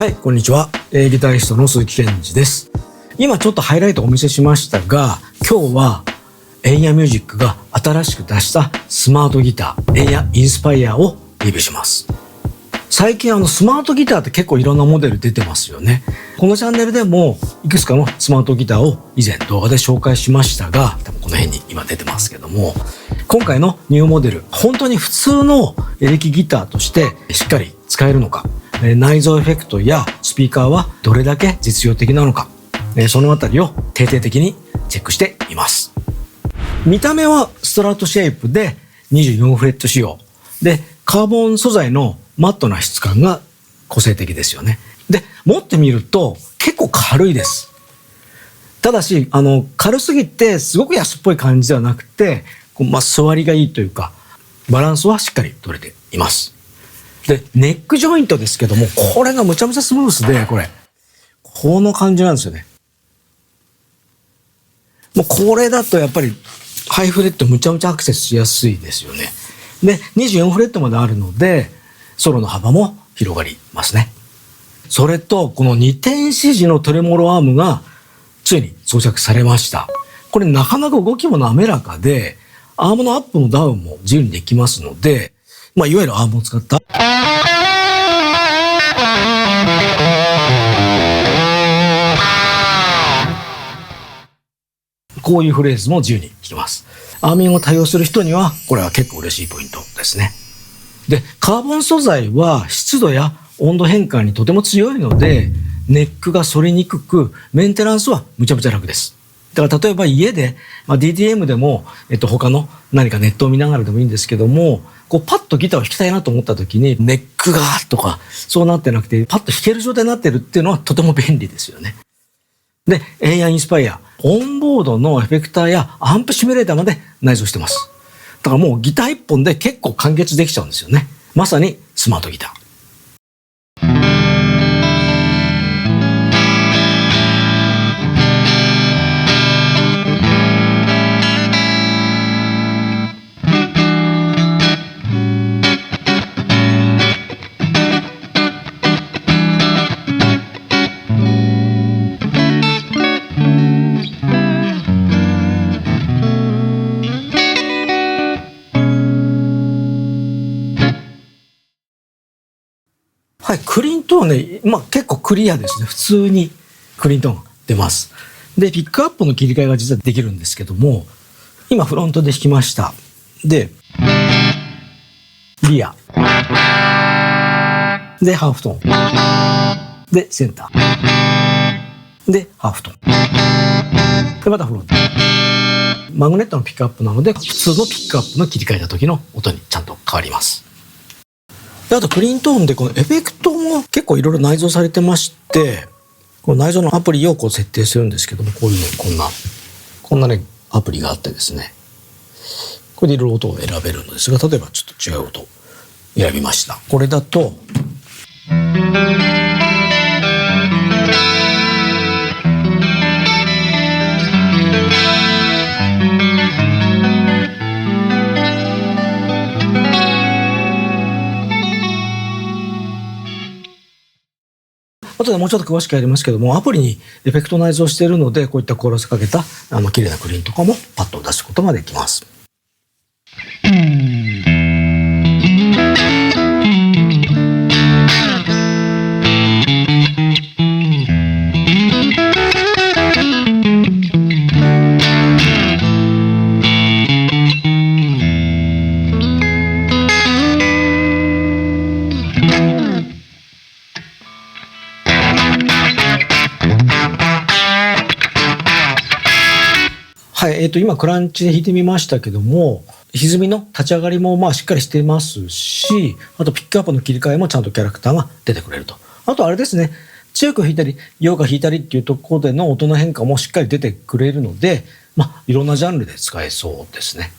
はい、こんにちは。ギタリストの鈴木健二です。今ちょっとハイライトをお見せしましたが、今日はエイヤミュージックが新しく出したスマートギター、エイヤインスパイアをレビューします。最近スマートギターって結構いろんなモデル出てますよね。このチャンネルでもいくつかのスマートギターを以前動画で紹介しましたが、多分この辺に今出てますけども、今回のニューモデル、本当に普通のエレキギターとしてしっかり使えるのか、内蔵エフェクトやスピーカーはどれだけ実用的なのか、そのあたりを徹底的にチェックしています。見た目はストラトシェイプで24フレット仕様で、カーボン素材のマットな質感が個性的ですよね。で、持ってみると結構軽いです。ただし軽すぎてすごく安っぽい感じではなくて、座りがいいというかバランスはしっかり取れています。で、ネックジョイントですけども、これがむちゃむちゃスムースで、この感じなんですよね。もうこれだとやっぱりハイフレットむちゃむちゃアクセスしやすいですよね。で、24フレットまであるのでソロの幅も広がりますね。それとこの2点指示のトレモロアームがついに装着されました。これなかなか動きも滑らかで、アームのアップもダウンも自由にできますので、いわゆるアームを使ったこういうフレーズも自由に弾けます。アーミングを多用する人にはこれは結構嬉しいポイントですね。で、カーボン素材は湿度や温度変化にとても強いので、ネックが反りにくく、メンテナンスはむちゃむちゃ楽です。だから例えば家で、DTM でも、他の何かネットを見ながらでもいいんですけども、パッとギターを弾きたいなと思った時に、ネックがとか、そうなってなくて、パッと弾ける状態になってるっていうのはとても便利ですよね。で、エイヤインスパイア、オンボードのエフェクターやアンプシミュレーターまで内蔵してます。だからもうギター一本で結構完結できちゃうんですよね。まさにスマートギター。はい、クリーントーンね、結構クリアですね。普通にクリーントーンが出ます。で、ピックアップの切り替えが実はできるんですけども、今フロントで弾きました。で、リア。で、ハーフトーン。で、センター。で、ハーフトーン。で、またフロント。マグネットのピックアップなので、普通のピックアップの切り替えた時の音にちゃんと変わります。で、あとクリーントーンでこのエフェクトも結構いろいろ内蔵されてまして、この内蔵のアプリを設定するんですけども、こういうこんなね、アプリがあってですね、これでいろいろ音を選べるのですが、例えばちょっと違う音を選びました。これだと、後でもうちょっと詳しくやりますけども、アプリにエフェクト内蔵しているので、こういったコーラスかけた綺麗なクリーンとかもパッと出すことができます。はい、今クランチで弾いてみましたけども、歪みの立ち上がりもしっかりしてますし、あとピックアップの切り替えもちゃんとキャラクターが出てくれると。あとあれですね、強く弾いたり弱く弾いたりっていうところでの音の変化もしっかり出てくれるので、いろんなジャンルで使えそうですね。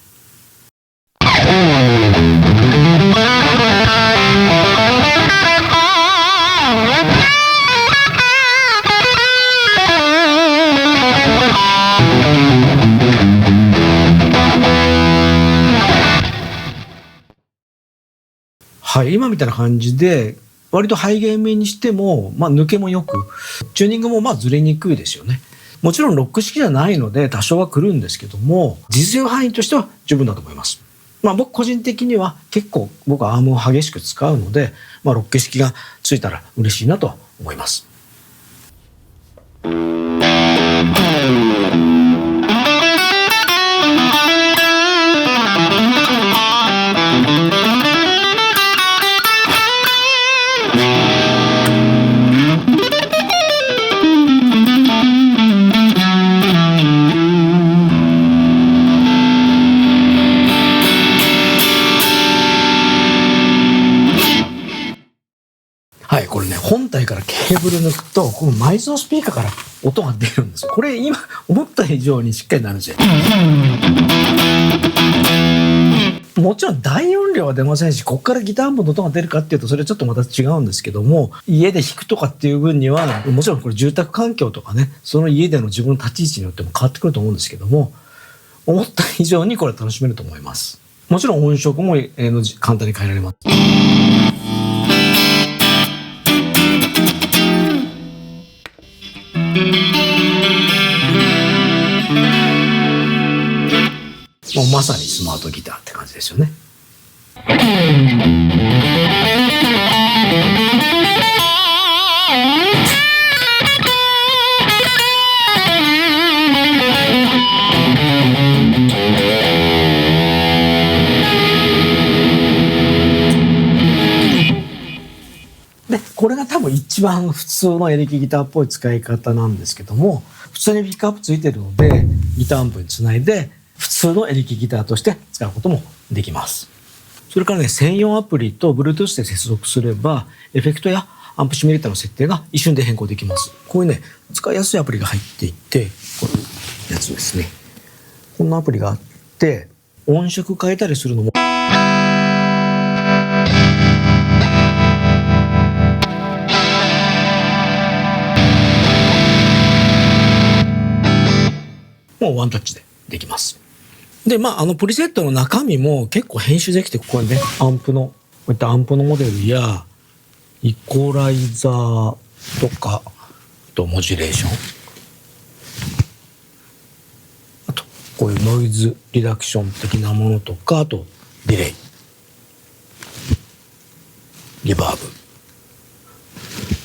はい、今みたいな感じで割とハイゲームにしても、抜けもよく、チューニングもずれにくいですよね。もちろんロック式じゃないので多少は来るんですけども、実用範囲としては十分だと思います。僕個人的には結構僕はアームを激しく使うので、ロック式がついたら嬉しいなと思います。はい、これね、本体からケーブル抜くと、この埋蔵スピーカーから音が出るんですよ。これ今思った以上にしっかりなるんですよ。もちろん大音量は出ませんし、ここからギター音の音が出るかっていうとそれはちょっとまた違うんですけども、家で弾くとかっていう分にはもちろんこれ住宅環境とかね、その家での自分の立ち位置によっても変わってくると思うんですけども、思った以上にこれ楽しめると思います。もちろん音色も簡単に変えられます。もうまさにスマートギターって感じですよね。で、これが多分一番普通のエレキギターっぽい使い方なんですけども、普通にピックアップついてるのでギターアンプにつないで普通のエレキギターとして使うこともできます。それからね、専用アプリと Bluetooth で接続すればエフェクトやアンプシミュレーターの設定が一瞬で変更できます。こういうね、使いやすいアプリが入っていて、このやつですね。こんなアプリがあって音色変えたりするのももうワンタッチでできます。で、プリセットの中身も結構編集できて、ここにね、こういったアンプのモデルや、イコライザーとか、あとモジュレーション。あと、こういうノイズリダクション的なものとか、あと、ディレイ。リバーブ。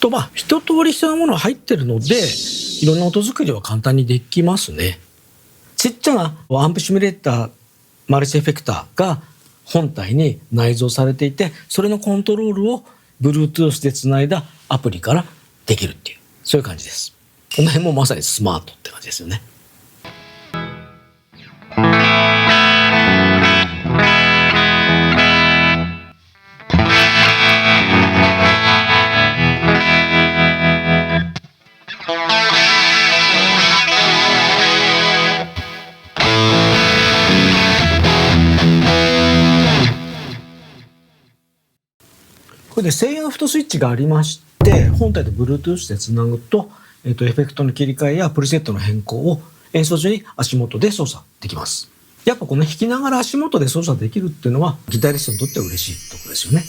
と、一通り必要なものが入ってるので、いろんな音作りは簡単にできますね。ちっちゃなアンプシミュレーター、マルチエフェクターが本体に内蔵されていて、それのコントロールを Bluetooth でつないだアプリからできるっていう、そういう感じです。この辺もまさにスマートって感じですよね。これで専用のフットスイッチがありまして、本体と Bluetooth でつなぐと、エフェクトの切り替えやプリセットの変更を演奏中に足元で操作できます。やっぱこの弾きながら足元で操作できるっていうのはギタリストにとっては嬉しいところですよね。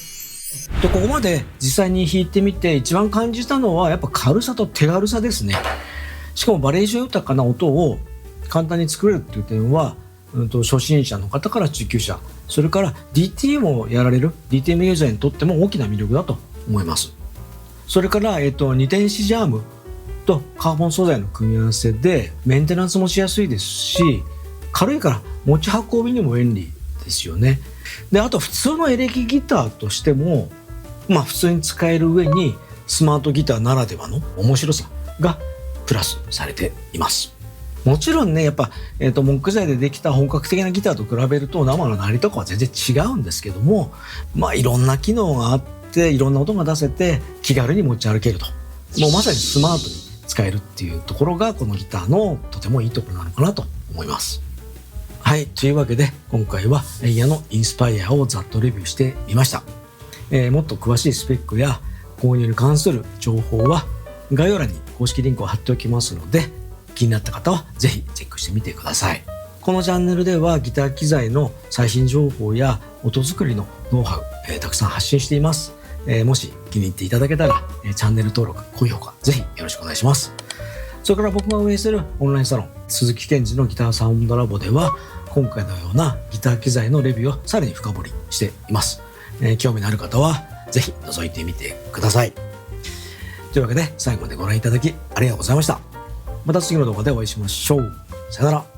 で、ここまで実際に弾いてみて一番感じたのはやっぱ軽さと手軽さですね。しかもバリエーション豊かな音を簡単に作れるっていう点は、初心者の方から中級者、それから DTM をやられる DTM ユーザーにとっても大きな魅力だと思います。それから、二点子ジャームとカーボン素材の組み合わせでメンテナンスもしやすいですし、軽いから持ち運びにも便利ですよね。で、あと普通のエレキギターとしても、普通に使える上にスマートギターならではの面白さがプラスされています。もちろんね、やっぱ、木材でできた本格的なギターと比べると生の鳴りとかは全然違うんですけども、いろんな機能があっていろんな音が出せて気軽に持ち歩けると、もうまさにスマートに使えるっていうところがこのギターのとてもいいところなのかなと思います。はい、というわけで今回はエイヤのインスパイアをざっとレビューしてみました。もっと詳しいスペックや購入に関する情報は概要欄に公式リンクを貼っておきますので、気になった方はぜひチェックしてみてください。このチャンネルではギター機材の最新情報や音作りのノウハウ、たくさん発信しています。もし気に入っていただけたら、チャンネル登録、高評価、ぜひよろしくお願いします。それから僕が運営するオンラインサロン、鈴木健二のギターサウンドラボでは、今回のようなギター機材のレビューをさらに深掘りしています。興味のある方は、ぜひ覗いてみてください。というわけで、最後までご覧いただきありがとうございました。また次の動画でお会いしましょう。さよなら。